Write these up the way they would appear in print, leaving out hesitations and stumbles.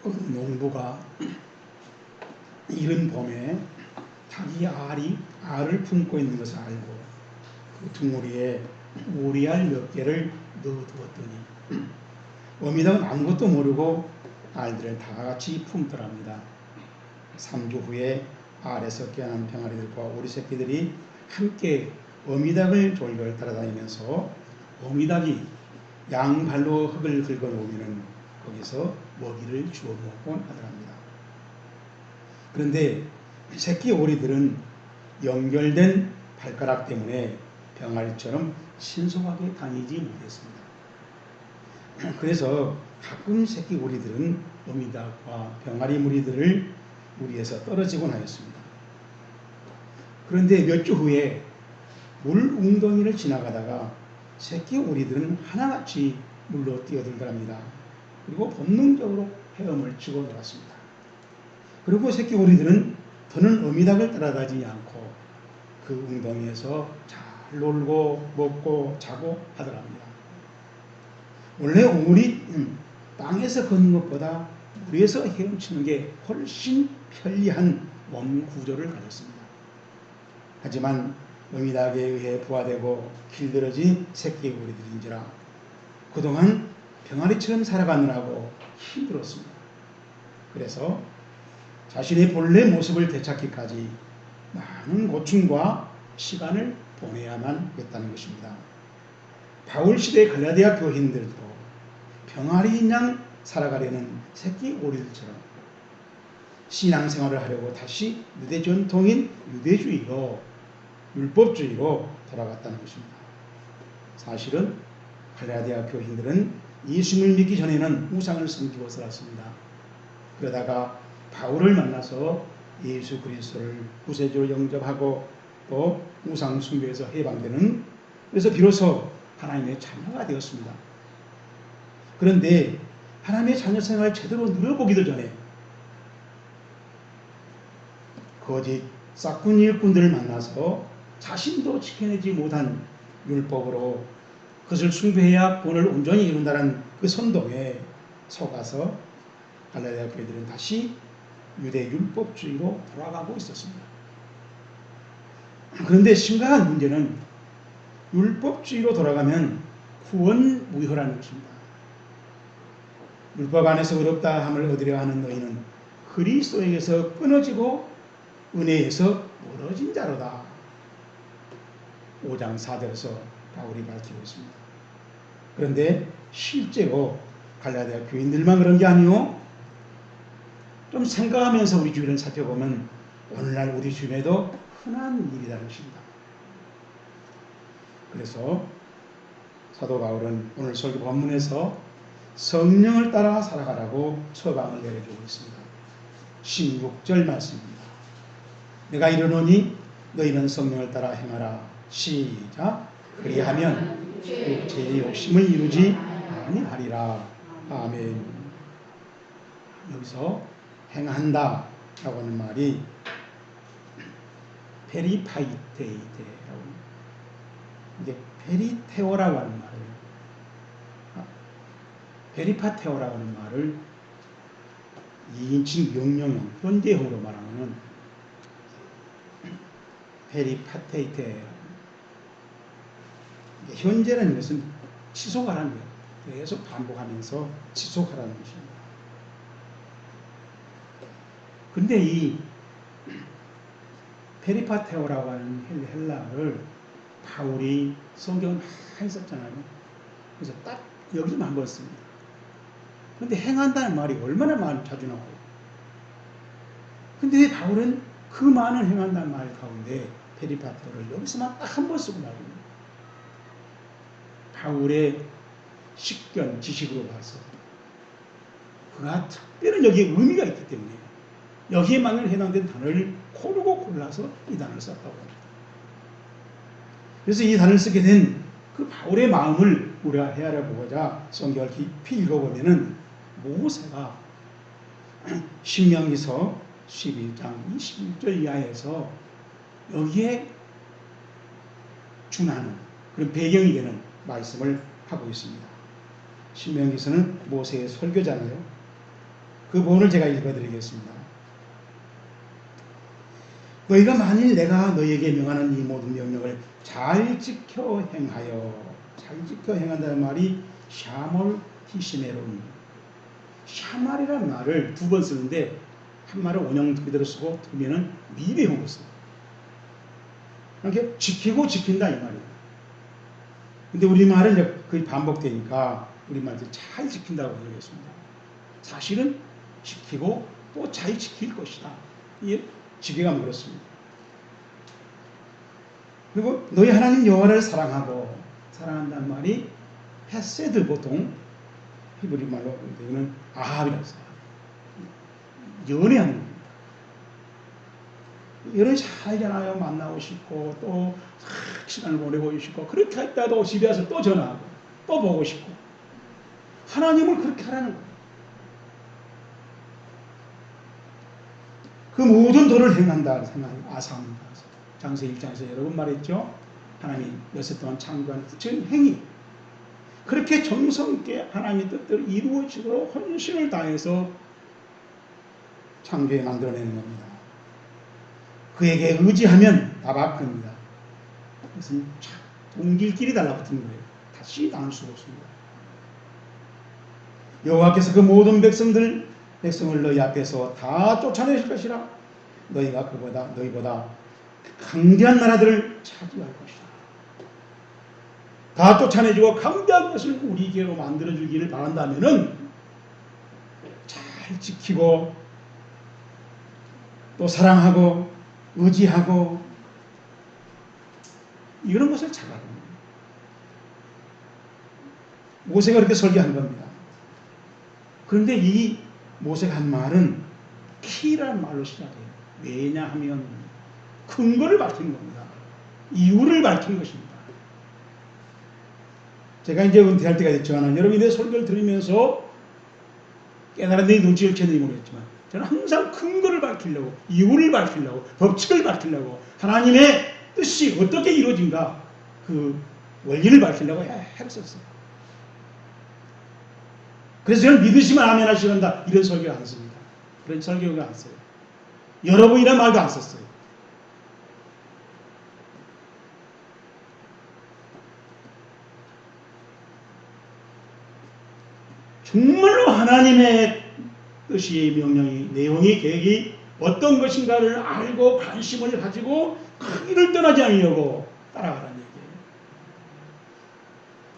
어느 농부가 이른 봄에 닭이 알을 품고 있는 것을 알고 그 둥우리에 오리알 몇 개를 넣어두었더니 어미닭은 아무것도 모르고 알들을 다 같이 품더랍니다. 3주 후에 알에서 깨어난 병아리들과 오리 새끼들이 함께 어미닭을 졸졸 따라다니면서 어미닭이 양발로 흙을 긁어놓으면 거기서 먹이를 주워 먹곤 하더랍니다. 그런데 새끼 오리들은 연결된 발가락 때문에 병아리처럼 신속하게 다니지 못했습니다. 그래서 가끔 새끼 오리들은 어미닭과 병아리 무리들을 무리에서 떨어지곤 하였습니다. 그런데 몇 주 후에 물 웅덩이를 지나가다가 새끼 오리들은 하나같이 물로 뛰어들더랍니다. 그리고 본능적으로 헤엄을 치고 놀았습니다. 그리고 새끼 오리들은 더는 어미닭을 따라다니지 않고 그 웅덩이에서 잘 놀고 먹고 자고 하더랍니다. 원래 오물이 땅에서 걷는 것보다 물에서 헤엄치는 게 훨씬 편리한 몸 구조를 가졌습니다. 하지만 어미닭에 의해 부화되고 길들여진 새끼 오리들인지라 그동안 병아리처럼 살아가느라고 힘들었습니다. 그래서 자신의 본래 모습을 되찾기까지 많은 고충과 시간을 보내야만 했다는 것입니다. 바울시대 갈라디아 교인들도 병아리인 양 살아가려는 새끼 오리들처럼 신앙생활을 하려고 다시 유대 전통인 유대주의로 율법주의로 돌아갔다는 것입니다. 사실은 갈라디아 교인들은 예수님을 믿기 전에는 우상을 섬기고 살았습니다. 그러다가 바울을 만나서 예수 그리스도를 구세주로 영접하고 또 우상 숭배에서 해방되는, 그래서 비로소 하나님의 자녀가 되었습니다. 그런데 하나님의 자녀 생활을 제대로 누려보기도 전에 거짓 싹군 일꾼들을 만나서 자신도 지켜내지 못한 율법으로 그것을 숭배해야 본을 온전히 이룬다는 그 선동에 속아서 갈라디아 교회들은 다시 유대 율법주의로 돌아가고 있었습니다. 그런데 심각한 문제는 율법주의로 돌아가면 구원 무효라는 것입니다. 율법 안에서 의롭다 함을 얻으려 하는 너희는 그리스도에게서 끊어지고 은혜에서 멀어진 자로다. 5장 4절에서 바울이 밝히고 있습니다. 그런데 실제로 갈라디아 교인들만 그런 게 아니요, 좀 생각하면서 우리 주위를 살펴보면 오늘날 우리 주변에도 흔한 일이라는 것입니다. 그래서 사도 바울은 오늘 설교 본문에서 성령을 따라 살아가라고 처방을 내려주고 있습니다. 16절 말씀입니다. 내가 이르노니 너희는 성령을 따라 행하라. 시작. 그리하면 육체의 욕심을 이루지 아니하리라. 아멘. 여기서 행한다 라고 하는 말이 페리파이테이테라고, 이제 페리테오라고 하는 말을, 페리파테오라고 하는 말을 2인칭 명령형 현대형으로 말하면 페리파테이테, 현재라는 것은 지속하라는 거예요. 계속 반복하면서 지속하라는 것입니다. 근데 이 페리파테오라고 하는 헬라어를 바울이 성경을 많이 썼잖아요. 그래서 딱 여기서만 한번 씁니다. 근데 행한다는 말이 얼마나 자주 나와요. 근데 바울은 그 많은 행한다는 말 가운데 페리파테오를 여기서만 딱 한 번 쓰고 말입니다. 바울의 식견, 지식으로 봐서 그가 특별한 여기에 의미가 있기 때문에 여기에만 해당된 단어를 고르고 골라서 이 단어를 썼다고 합니다. 그래서 이 단어를 쓰게 된 그 바울의 마음을 우리가 헤아려 보고자 성경을 깊이 읽어보면은 모세가 신명기서 11장 21절 이하에서 여기에 준하는 그런 배경이 되는 말씀을 하고 있습니다. 신명기서는 모세의 설교잖아요. 그 본을 제가 읽어드리겠습니다. 너희가 만일 내가 너희에게 명하는 이 모든 명령을 잘 지켜 행한다는 말이 샤몰 히시메론, 샤말이라는 말을 두 번 쓰는데 한 말을 원형 그대로 쓰고 두면은 미래형으로 써요. 그러니까 지키고 지킨다 이 말이에요. 근데 우리말은 거의 반복되니까 우리말도 잘 지킨다고 하겠습니다. 사실은 지키고 또 잘 지킬 것이다. 이게 지게가 그렇습니다. 그리고 너희 하나님 여호와를 사랑한다는 말이 헤세드, 보통 히브리 말로 이거는 아합이라고 써요. 연애하는 겁니다. 연애 잘잖아요. 만나고 싶고 또 시간을 보내고 싶고 그렇게 했다도 집에 와서 또 전화하고 또 보고 싶고 하나님을 그렇게 하라는 거예요. 그 모든 도를 행한다 생각해요. 아사입니다. 장세 1장에서 여러 번 말했죠. 하나님 몇세 동안 창조한 지금 행위. 그렇게 정성있게 하나님의 뜻대로 이루어지도록 헌신을 다해서 창조에 만들어내는 겁니다. 그에게 의지하면 다바크입니다. 그것은 동질끼리 달라붙는 거예요. 다시 나눌 수가 없습니다. 여호와께서 그 모든 백성을 너희 앞에서 다 쫓아내실 것이라. 너희가 너희보다 강대한 나라들을 차지할 것이다. 다 쫓아내주고 강대한 것을 우리에게로 만들어주기를 바란다면은 잘 지키고 또 사랑하고 의지하고 이런 것을 잘하는 겁니다. 모세가 그렇게 설계한 겁니다. 그런데 이 모세가 한 말은 키라는 말로 시작해요. 왜냐하면 근거를 밝힌 겁니다. 이유를 밝힌 것입니다. 제가 이제 은퇴할 때가 됐지만 여러분이 설교를 들으면서 깨달은 데 눈치를 챘는지 모르겠지만 저는 항상 근거를 밝히려고, 이유를 밝히려고, 법칙을 밝히려고, 하나님의 뜻이 어떻게 이루어진가 그 원리를 밝히려고 했었어요. 그래서 저는 믿으시면 아멘 하시기 바란다 이런 설교 안 씁니다. 그런 설교가 안 써요. 여러분이란 말도 안 썼어요. 정말로 하나님의 뜻이, 명령이, 내용이, 계획이 어떤 것인가를 알고 관심을 가지고 그 길을 떠나지 않으려고 따라가라는 얘기예요.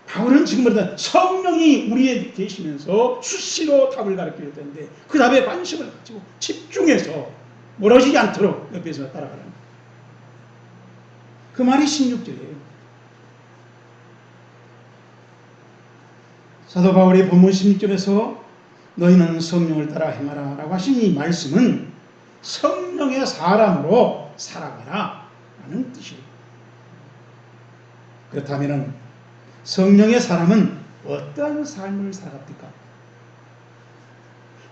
바울은 지금보다 성령이 우리에 계시면서 수시로 답을 가르쳐야 되는데 그 답에 관심을 가지고 집중해서 멀어지지 않도록 옆에서 따라가라는 거예요. 그 말이 16절이에요. 사도 바울이 본문 16절에서 너희는 성령을 따라 행하라 라고 하신 이 말씀은 성령의 사람으로 살아가라 라는 뜻이에요. 그렇다면 성령의 사람은 어떤 삶을 살아갑니까?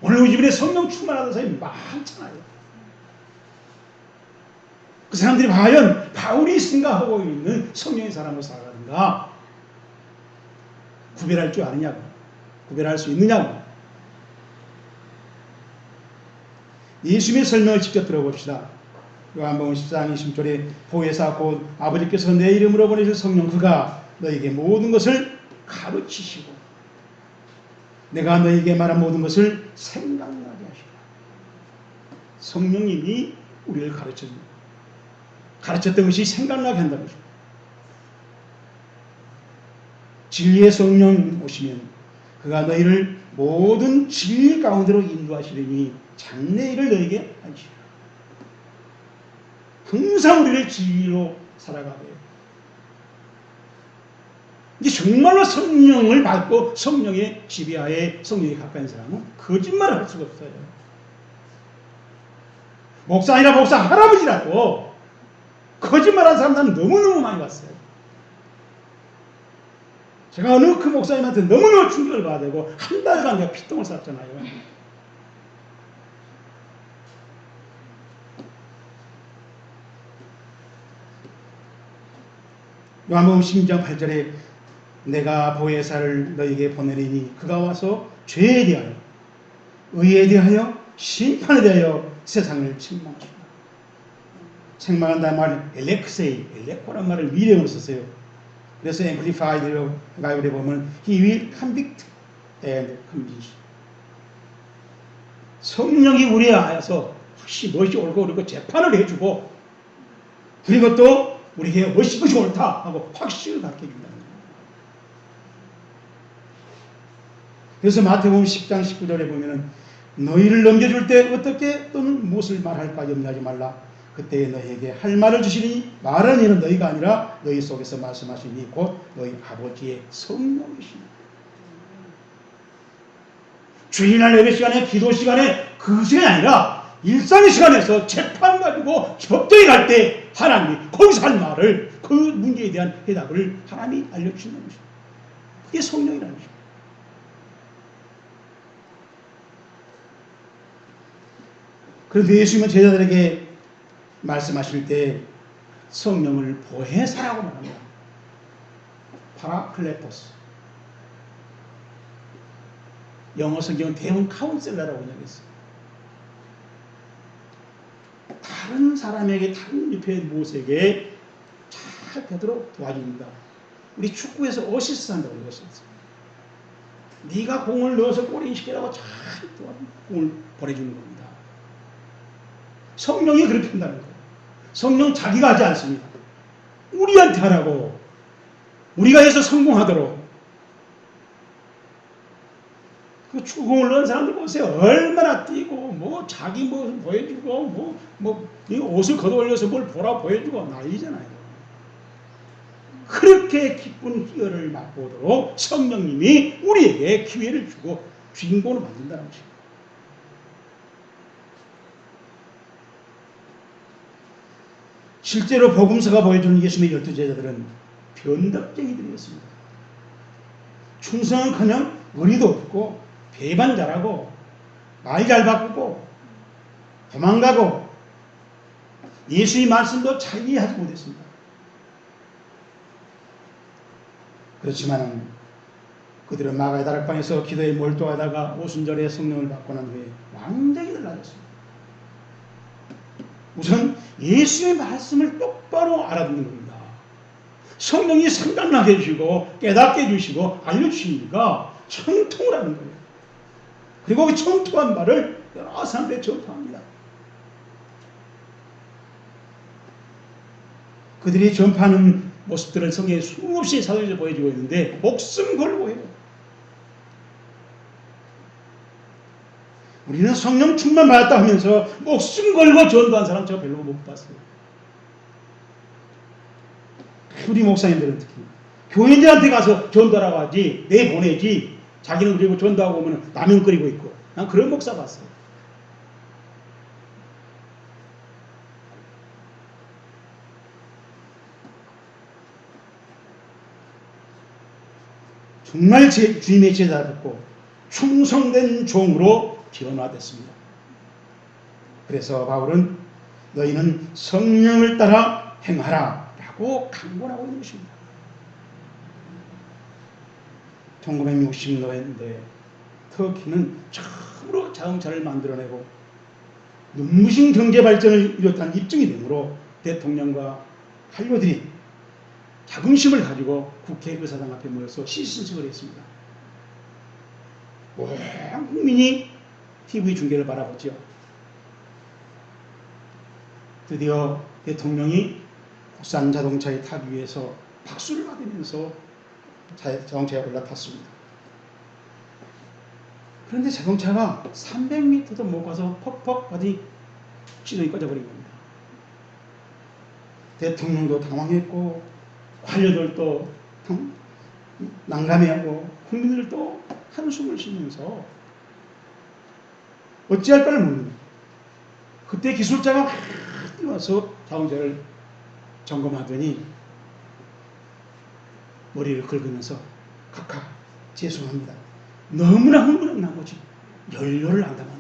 오늘 우리 주변에 성령 충만하던 사람이 많잖아요. 그 사람들이 과연 바울이 생각하고 있는 성령의 사람으로 살아가는가? 구별할 줄 아느냐고, 구별할 수 있느냐고. 예수님의 설명을 직접 들어봅시다. 요한복음 14장 20절에 보혜사 곧 아버지께서 내 이름으로 보내실 성령 그가 너에게 모든 것을 가르치시고 내가 너에게 말한 모든 것을 생각나게 하시라. 성령님이 우리를 가르쳤던 것이 생각나게 한다는 것입니다. 진리의 성령 오시면 그가 너희를 모든 진리 가운데로 인도하시려니 장래일을 너에게 하시라. 항상 우리를 진리로 살아가게 해요. 이제 정말로 성령을 받고 성령의 지배하에 성령에 가까운 사람은 거짓말을 할 수가 없어요. 목사 아니라 목사 할아버지라고 거짓말하는 사람들은 너무너무 많이 봤어요. 제가 어느 그 목사님한테 너무너무 충격을 받아야 되고 한 달간 내가 피똥을 쌌잖아요. 요한복음 16장 8절에 내가 보혜사를 너에게 보내리니 그가 와서 죄에 대하여 의에 대하여 심판에 대하여 세상을 책망하십니다. 책망한다는 말 엘렉세이, 엘레코란 말을 미래어로 썼어요. 그래서 앰플리파이드 바이블에 보면 He will convict and convince. 성령이 우리에 하여서 혹시 무엇이 옳고 그르고 재판을 해주고, 그리고 또 우리에게 무엇이 옳다 하고 확신을 갖게 해준다는 거예요. 그래서 마태복음 10장 19절에 보면은 너희를 넘겨줄 때 어떻게 또는 무엇을 말할까 염려하지 말라. 그때 너희에게 할 말을 주시니 말하는 이는 너희가 아니라 너희 속에서 말씀하시니 곧 너희 아버지의 성령이시니. 주일날 예배 시간에, 기도 시간에, 그 시간이 아니라 일상의 시간에서 재판 가지고 법정에 갈 때 하나님이 거기서 할 말을, 그 문제에 대한 해답을 하나님이 알려주신다는 것입니다. 그게 성령이라는 것입니다. 그래서 예수님은 제자들에게 말씀하실 때 성령을 보혜사라고 말합니다. 파라클레토스. 영어 성경은 대부분 카운셀러라고 번역했어요. 다른 사람에게, 다른 옆에 무엇에게 잘 되도록 도와줍니다. 우리 축구에서 어시스트 한다고 읽었어요. 네가 공을 넣어서 골인 시키라고 잘 도와줍니다. 공을 보내주는 겁니다. 성령이 그렇게 한다는 거예요. 성령 자기가 하지 않습니다. 우리한테 하라고. 우리가 해서 성공하도록. 그 축구공을 넣은 사람들 보세요. 얼마나 뛰고, 자기 보여주고, 옷을 걷어 올려서 뭘 보라 보여주고 난리잖아요. 그렇게 기쁜 희열을 맛보도록 성령님이 우리에게 기회를 주고 주인공으로 만든다는 것입니다. 실제로 복음서가 보여주는 예수님의 12 제자들은 변덕쟁이들이었습니다. 충성은커녕 의리도 없고 배반 잘하고 말 잘 바꾸고 도망가고 예수의 말씀도 잘 이해하지 못했습니다. 그렇지만 그들은 마가의 다락방에서 기도에 몰두하다가 오순절에 성령을 받고 난 후에 완전히 달라졌습니다. 우선 예수의 말씀을 똑바로 알아듣는 겁니다. 성령이 생각나게 해주시고 깨닫게 해주시고 알려주시니까 청통을 하는 거예요. 그리고 그 청통한 말을 여러 사람들이 전파합니다. 그들이 전파하는 모습들을 성경에 수없이 사도에서 보여주고 있는데 목숨 걸고 해요. 우리는 성령 충만 받았다 하면서 목숨 걸고 전도한 사람 제가 별로 못 봤어요. 우리 목사님들은 특히 교인들한테 가서 전도하라고 하지 내보내지 자기는 그리고 전도하고 오면 라면 끓이고 있고 난 그런 목사 봤어요. 정말 주님의 제자였고 충성된 종으로 변화됐습니다. 그래서 바울은 너희는 성령을 따라 행하라 라고 강권하고 있는 것입니다. 1960년대 터키는 처음으로 자동차를 만들어내고 눈부신 경제 발전을 이뤘다는 입증이 되므로 대통령과 한료들이 자긍심을 가지고 국회 의사당 앞에 모여서 시신식을 했습니다. 온 국민이 TV 중계를 바라보죠. 드디어 대통령이 국산 자동차에 타기 위해서 박수를 받으면서 자동차에 올라탔습니다. 그런데 자동차가 300m도 못 가서 퍽퍽 하더니 시동이 꺼져버린 겁니다. 대통령도 당황했고 관료들도 난감해하고 국민들도 한숨을 쉬면서 어찌할까를 모릅니다. 그때 기술자가 뛰어와서 자동차를 점검하더니 머리를 긁으면서 각하 죄송합니다. 너무나 흥분한 나머지 연료를 안 담았네요.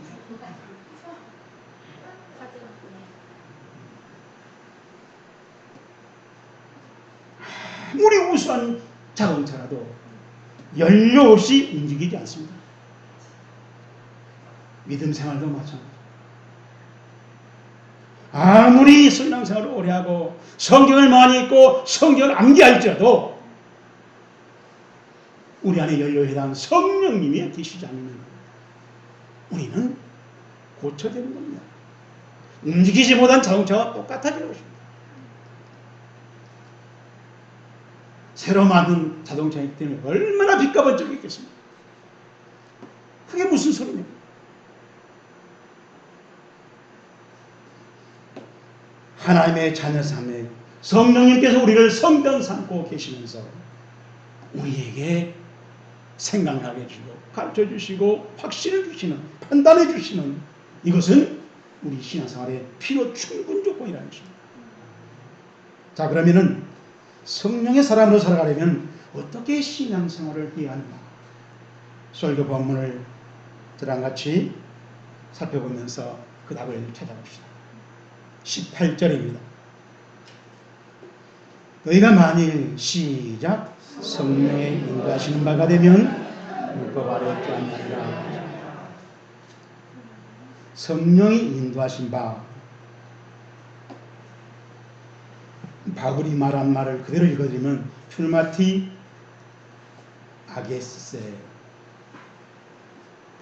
아무리 우수한 자동차라도 연료 없이 움직이지 않습니다. 믿음 생활도 마찬가지입니다. 아무리 신앙생활을 오래 하고 성경을 많이 읽고 성경을 암기할지라도 우리 안에 연료해당 성령님이 계시지 않으면 우리는 고쳐되는 겁니다. 움직이지 못한 자동차와 똑같아지는 것입니다. 새로 만든 자동차이기 때문에 얼마나 빛과 번쩍이 있겠습니까? 그게 무슨 소리입니까? 하나님의 자녀 삶에 성령님께서 우리를 성전 삼고 계시면서 우리에게 생각나게 해주시고 가르쳐 주시고 확신을 주시는, 판단해 주시는, 이것은 우리 신앙생활의 필요 충분 조건이라는 것입니다. 자, 그러면은 성령의 사람으로 살아가려면 어떻게 신앙생활을 해야 하는가? 설교 본문을 저랑 같이 살펴보면서 그 답을 찾아봅시다. 18절입니다. 너희가 만일 시작 성령의 인도하시는 바가 되면 율법 아래 있지 아니하리라. 성령이 인도하신 바, 바울이 말한 말을 그대로 읽어드리면 퓨르마티 아게세,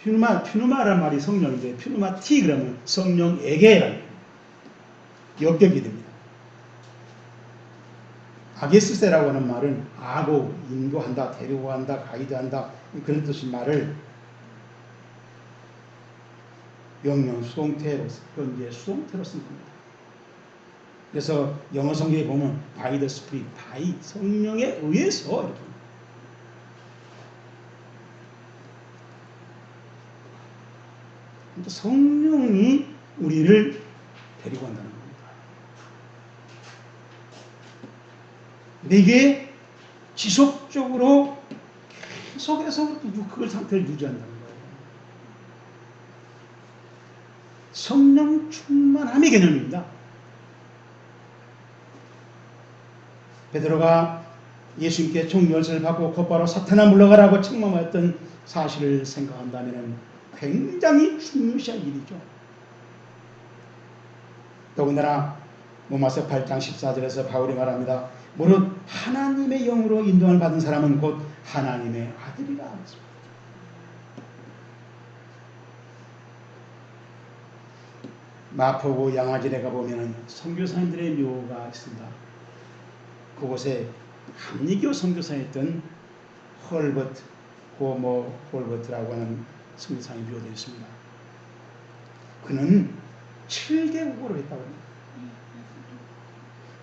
퓨르마란 말이 성령인데 퓨르마티 그러면 성령에게라는 역격이 됩니다. 아게스세라고 하는 말은 아고, 인도한다, 데려간다, 가이드한다, 그런 뜻의 말을 명령 수동태로, 현재 수동태로 쓴 겁니다. 그래서 영어 성경에 보면 by the Spirit, by 성령에 의해서 이렇게. 성령이 우리를 데리고 간다는 겁니다. 내게 지속적으로 계속해서 그걸 상태를 유지한다는 거예요. 성령 충만함의 개념입니다. 베드로가 예수님께 총열쇠를 받고 곧바로 사탄아 물러가라고 책망하였던 사실을 생각한다면 굉장히 중요시한 일이죠. 더군다나 로마서 8장 14절에서 바울이 말합니다. 무릇 하나님의 영으로 인도함을 받은 사람은 곧 하나님의 아들이라 하였습니다. 마포구 양화진에 가보면 선교사님들의 묘가 있습니다. 그곳에 감리교 선교사였던 헐버트, 호모 헐버트라고 하는 선교사님이 묘되어 있습니다. 그는 7개국어를 했다고 합니다.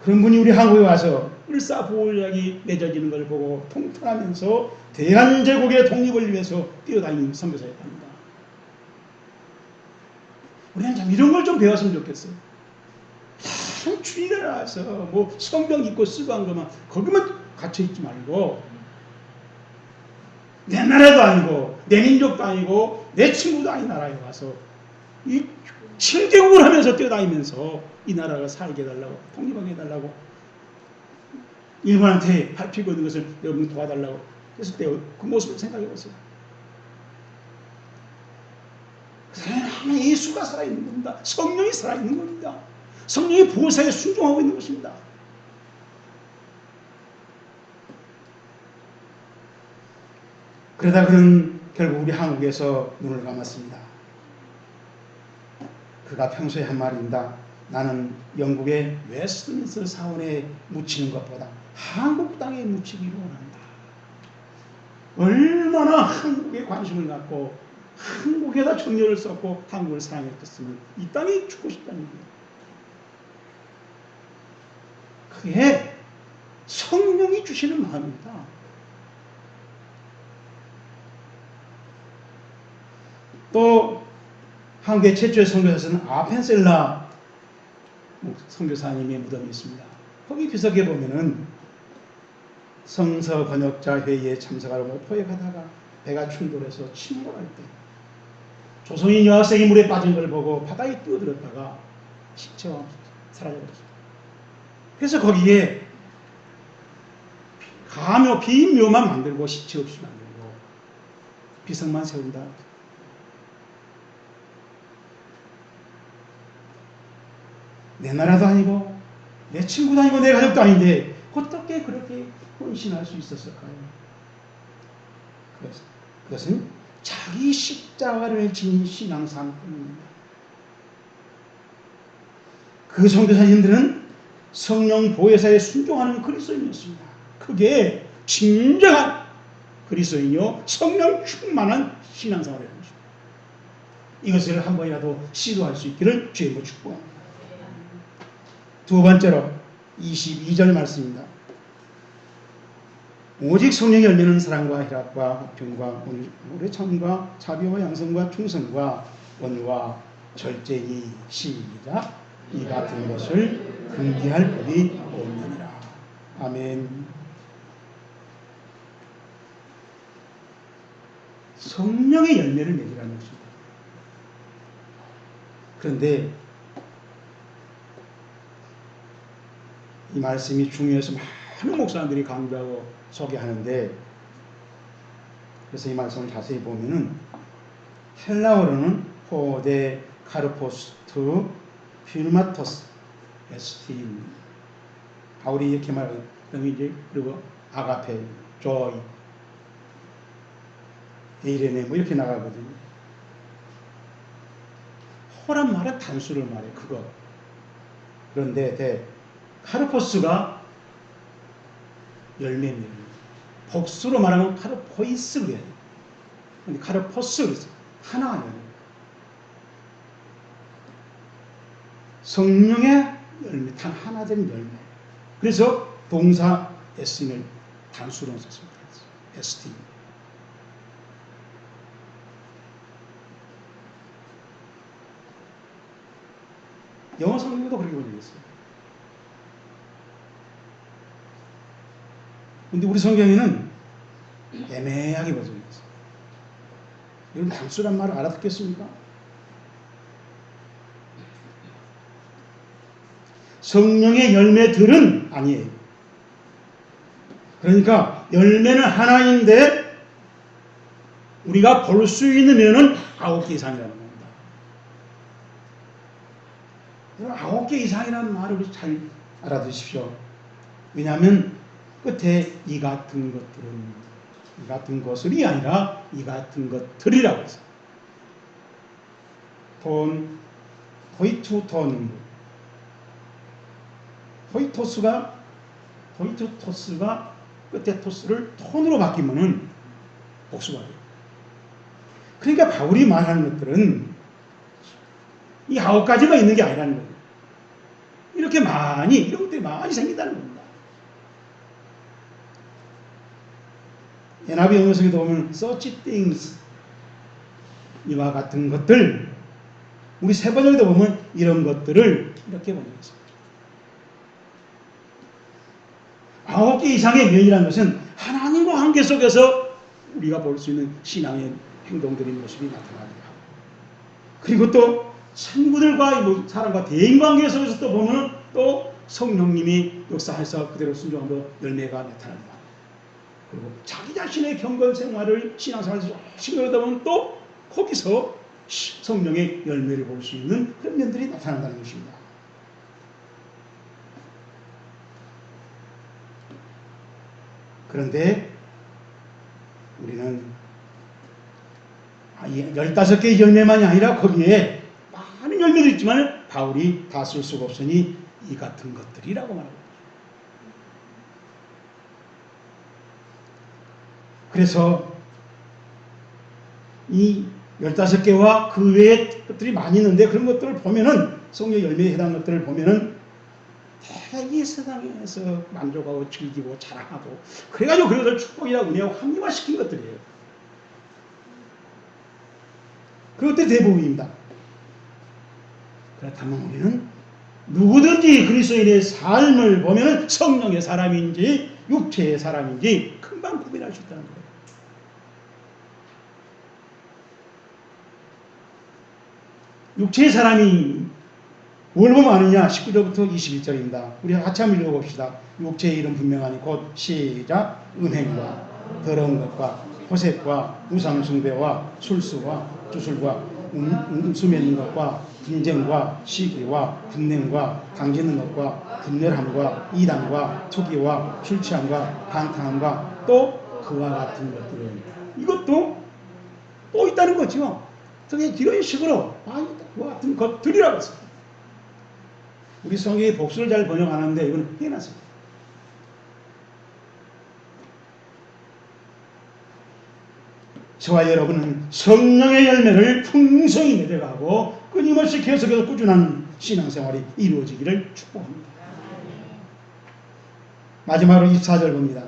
그런 분이 우리 한국에 와서 을사보호약이 맺어지는 것을 보고 통탄하면서 대한제국의 독립을 위해서 뛰어다니는 선교사였답니다. 우리는 참 이런 걸 좀 배웠으면 좋겠어요. 참 주일에 나와서 뭐 성경 읽고 쓰고 한 것만 거기만 갇혀있지 말고 내 나라도 아니고 내 민족도 아니고 내 친구도 아닌 나라에 와서 이 7개국을 하면서 뛰어다니면서 이 나라가 살게 해달라고, 독립하게 해달라고, 일본한테 밟히고 있는 것을 여러분 도와달라고 했을 때 그 모습을 생각해 보세요. 하나 예수가 살아있는 겁니다. 성령이 살아있는 겁니다. 성령의 보호사에 순종하고 있는 것입니다. 그러다 그는 결국 우리 한국에서 눈을 감았습니다. 그가 평소에 한 말입니다. 나는 영국의 웨스트민스터 사원에 묻히는 것보다 한국 땅에 묻히기를 원한다. 얼마나 한국에 관심을 갖고 한국에다 정열을 썼고 한국을 사랑했겠으면 이 땅에 죽고 싶다는 거예요. 그게 성령이 주시는 마음입니다. 또 한국의 최초의 선교사는 아펜셀라 선교사님의 무덤이 있습니다. 거기 비석에 보면은 성서 번역자 회의에 참석하려고 포획하다가 배가 충돌해서 침몰할 때 조선인 여학생이 물에 빠진 걸 보고 바다에 뛰어들었다가 시체와 사라져버렸습니다. 그래서 거기에 가묘, 비묘만 만들고 시체 없이 만들고 비석만 세운다. 내 나라도 아니고 내 친구도 아니고 내 가족도 아닌데 어떻게 그렇게 헌신할 수 있었을까요? 그것은 자기 십자가를 지닌 신앙상입니다. 그 선교사님들은 성령 보혜사에 순종하는 그리스도인이었습니다. 그게 진정한 그리스도인이요 성령 충만한 신앙생활을 하는 것입니다. 이것을 한 번이라도 시도할 수 있기를 주님으로 축복합니다. 두 번째로 22절 말씀입니다. 오직 성령의 열매는 사랑과 희락과 화평과 오래 참과 자비와 양성과 충성과 온유와 절제니 시작 이 같은 것을 금기할 법이 없느니라. 아멘. 성령의 열매를 맺으라는 것입니다. 그런데 이 말씀이 중요해서 많은 목사님들이 강조하고 소개하는데, 그래서 이 말씀을 자세히 보면은 헬라어로는 포데 카르포스투 필마토스 에스틴, 바울이 이렇게 말하고 이제 그리고 아가페, 조이, 에이레네 뭐 이렇게 나가거든요. 호란 말은 단수를 말해 그거. 그런데 카르포스가 열매입니다. 복수로 말하면 카르포이스 그래야 돼요. 근데 카르포스 그래서 하나가 열매. 성령의 열매, 단 하나 된 열매. 그래서 동사 에스틴을 단수로 썼습니다. 에스틴. 영어 성경도 그렇게 번역했어요. 근데 우리 성경에는 애매하게 번역했어요. 여러분 단수란 말을 알아듣겠습니까? 성령의 열매들은 아니에요. 그러니까 열매는 하나인데 우리가 볼 수 있는 면은 9개 이상이라는 겁니다. 9개 이상이라는 말을 우리 잘 알아두십시오. 왜냐하면 끝에 이 같은 것들은, 이 같은 것을이 아니라 이 같은 것들이라고 해서 톤, 포이투톤, 포이토스가 끝에 토스를 톤으로 바뀌면은 복수가 돼요. 그러니까 바울이 말하는 것들은 이 9가지만 있는 게 아니라는 거예요. 이렇게 이런 것들이 많이 생긴다는 겁니다. NIV 영어성에도 보면 such things, 이와 같은 것들, 우리 세 번역에도 보면 이런 것들을 이렇게 번역했습니다. 9개 이상의 면이라는 것은 하나님과 관계 속에서 우리가 볼 수 있는 신앙의 행동들의 모습이 나타납니다. 그리고 또 친구들과 사람과 대인관계 속에서 또 보면 또 성령님이 역사해서 그대로 순종함으로 열매가 나타납니다. 그리고 자기 자신의 경건 생활을 신앙생활에서 열심히 하다 보면 또 거기서 성령의 열매를 볼 수 있는 그런 면들이 나타난다는 것입니다. 그런데 우리는 15개의 열매만이 아니라 거기에 많은 열매도 있지만 바울이 다 쓸 수가 없으니 이 같은 것들이라고 말합니다. 그래서 이 15개와 그 외의 것들이 많이 있는데 그런 것들을 보면은 성령 열매에 해당하는 것들을 보면은 대개 세상에서 만족하고 즐기고 자랑하고 그래가지고 그것을 축복이나 은혜와 합리화시킨 것들이에요. 그것들이 대부분입니다. 그렇다면 우리는 누구든지 그리스도인의 삶을 보면 성령의 사람인지 육체의 사람인지 금방 구별할 수 있다는 거예요. 육체의 사람이 뭘 보면 아느냐? 19절부터 21절입니다. 우리 같이 한번 읽어봅시다. 육체의 이름 분명하니 곧 시작 음행과 더러운 것과 호색과 우상숭배와 술수와 주술과 음수 맺는 것과 분쟁과 시기와 분냉과 강짓는 것과 분열함과 이단과 투기와 술 취함과 방탕함과 또 그와 같은 것들은 이것도 또 있다는 거죠. 그게 이런 식으로 그와 같은 것들이라고 했습니다. 우리 성경이 복수를 잘 번역 안 하는데 이거는 해놨습니다. 저와 여러분은 성령의 열매를 풍성히 맺어가고 끊임없이 계속해서 꾸준한 신앙생활이 이루어지기를 축복합니다. 마지막으로 24절 봅니다.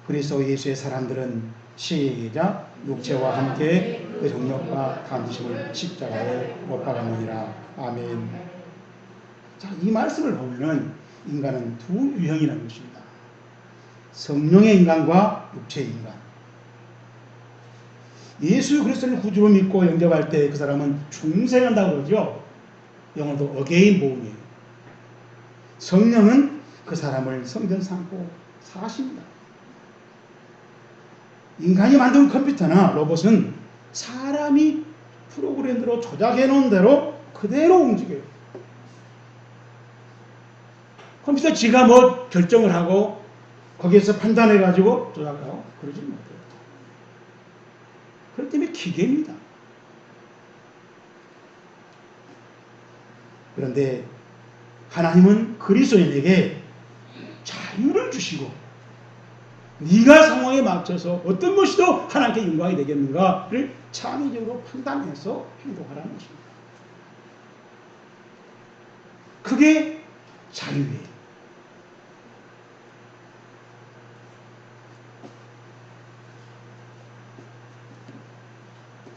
그리스도 예수의 사람들은 시작 육체와 함께 그 정욕과 탐심을 십자가에 못 박았느니라. 아멘. 자, 이 말씀을 보면은 인간은 두 유형이라는 것입니다. 성령의 인간과 육체의 인간. 예수 그리스도를 구주로 믿고 영접할 때 그 사람은 중생한다고 그러죠. 영어도 again born이에요. 성령은 그 사람을 성전 삼고 사십니다. 인간이 만든 컴퓨터나 로봇은 사람이 프로그램대로 조작해 놓은 대로 그대로 움직여요. 컴퓨터 지가 뭐 결정을 하고 거기에서 판단해 가지고 조작을 하고 그러지 못해요. 그렇기 때문에 기계입니다. 그런데 하나님은 그리스도인에게 자유를 주시고 네가 상황에 맞춰서 어떤 것이 더 하나님께 영광이 되겠는가를 창의적으로 판단해서 행동하라는 것입니다. 그게 자유예요.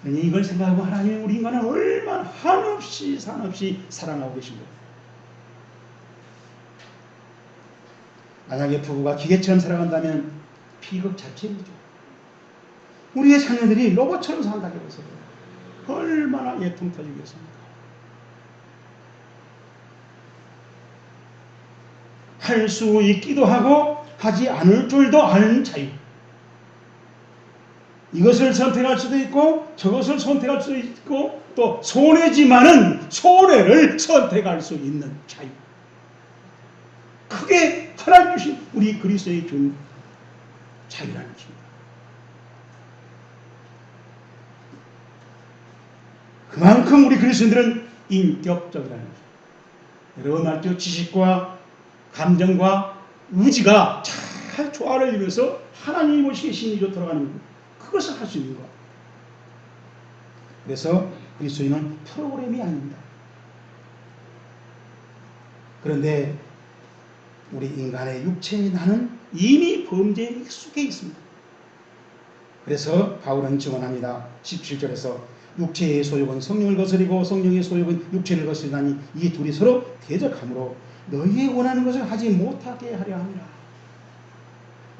이걸 생각하고 하나님이 우리 인간을 얼마나 한없이 산없이 사랑하고 계신가요? 만약에 부부가 기계처럼 살아간다면 비극 자체이죠. 우리의 자녀들이 로봇처럼 산다고 해서 얼마나 예통 터지겠습니까? 할 수 있기도 하고 하지 않을 줄도 아는 자유. 이것을 선택할 수도 있고 저것을 선택할 수도 있고 또 손해지만은 손해를 선택할 수 있는 자유. 그게 하나님 주신 우리 그리스도의 준 자유라는 것입니다. 그만큼 우리 그리스도인들은 인격적이라는 것입니다. 여러분 말죠. 지식과 감정과 의지가 잘 조화를 이루어서 하나님이 보시기에 신이로 돌아가는 것. 그것을 할 수 있는 것. 그래서 그리스도인은 프로그램이 아닙니다. 그런데 우리 인간의 육체의 나는 이미 범죄에 익숙해 있습니다. 그래서 바울은 증언합니다. 17절에서 육체의 소욕은 성령을 거스리고 성령의 소욕은 육체를 거스리나니 이 둘이 서로 대적하므로 너희의 원하는 것을 하지 못하게 하려 합니다.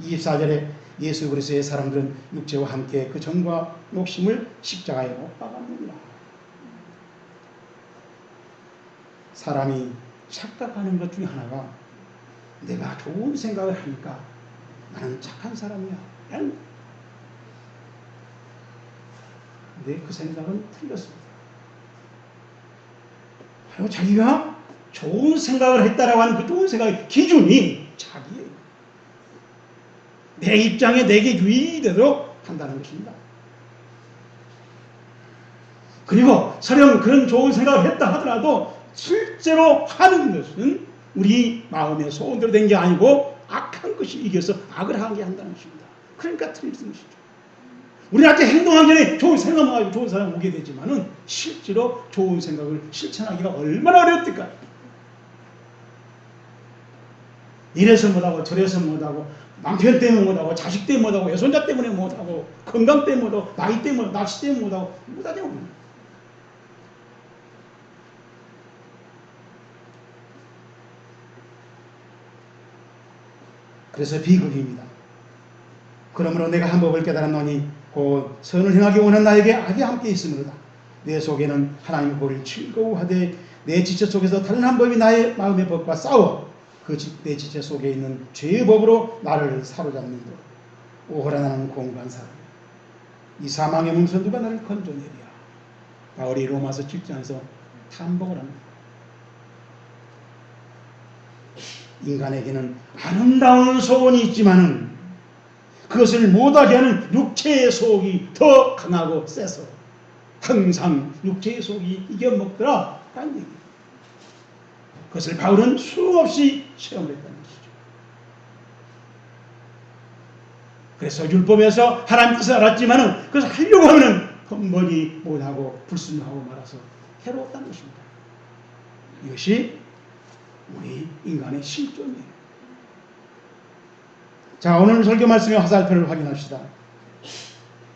24절에 예수 그리스도의 사람들은 육체와 함께 그 정과 욕심을 십자가에 못 박았느니라. 사람이 착각하는 것 중에 하나가 내가 좋은 생각을 하니까 나는 착한 사람이야. 근데 그 생각은 틀렸습니다. 바로 자기가 좋은 생각을 했다라고 하는 그 좋은 생각의 기준이 자기예요. 내 입장에 내게 유익되도록 한다는 것입니다. 그리고 설령 그런 좋은 생각을 했다 하더라도 실제로 하는 것은 우리 마음의 소원대로 된 게 아니고 악한 것이 이겨서 악을 하게 한다는 것입니다. 그러니까 틀린 것이죠. 우리 아직 행동하기 전에 좋은 생각만 가지고 좋은 사람이 오게 되지만은 실제로 좋은 생각을 실천하기가 얼마나 어렵을까. 이래서 못하고 저래서 못하고 남편 때문에 못하고 자식 때문에 못하고 외손자 때문에 못하고 건강 때문에 못하고 나이 때문에 낚시 때문에 못하고 못하죠. 그래서 비극입니다. 그러므로 내가 한 법을 깨달았노니 곧 선을 행하기 원한 나에게 악이 함께 있으므로다. 내 속에는 하나님의 법을 즐거워하되 내 지체 속에서 다른 한 법이 나의 마음의 법과 싸워 그 내 지체 속에 있는 죄의 법으로 나를 사로잡는도다. 오호라 나는 공고한 사람. 이 사망의 몸에서 누가 나를 건져내랴. 바울이 로마서 7장에서 탐복을 합니다. 인간에게는 아름다운 소원이 있지만은 그것을 못하게 하는 육체의 소욕이 더 강하고 세서 항상 육체의 소욕이 이겨먹더라 라는 얘기예요. 그것을 바울은 수없이 체험을 했다는 것이죠. 그래서 율법에서 하나님 뜻을 알았지만은 그것을 하려고 하면은 헛머리 못하고 불순하고 말아서 해로웠다는 것입니다. 이것이 우리 인간의 실존이에요. 자, 오늘 설교 말씀의 화살표를 확인합시다.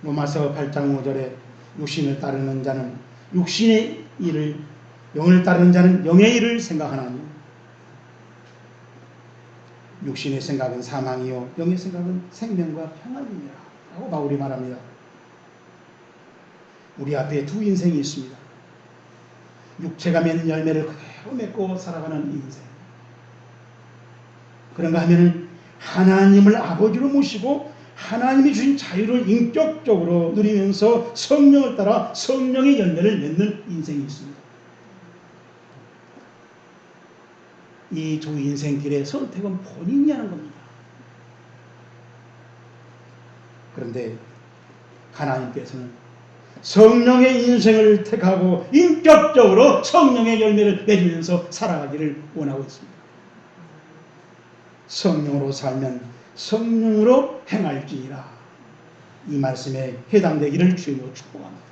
로마서 8장 5절에 육신을 따르는 자는 육신의 일을, 영을 따르는 자는 영의 일을 생각하나니 육신의 생각은 사망이요 영의 생각은 생명과 평안이니라 라고 바울이 말합니다. 우리 앞에 두 인생이 있습니다. 육체가 맺는 열매를 그대로 맺고 살아가는 인생. 그런가 하면은 하나님을 아버지로 모시고 하나님이 주신 자유를 인격적으로 누리면서 성령을 따라 성령의 열매를 맺는 인생이 있습니다. 이 두 인생길의 선택은 본인이 하는 겁니다. 그런데 하나님께서는 성령의 인생을 택하고 인격적으로 성령의 열매를 맺으면서 살아가기를 원하고 있습니다. 성령으로 살면 성령으로 행할지니라. 이 말씀에 해당되기를 주님으로 축복합니다.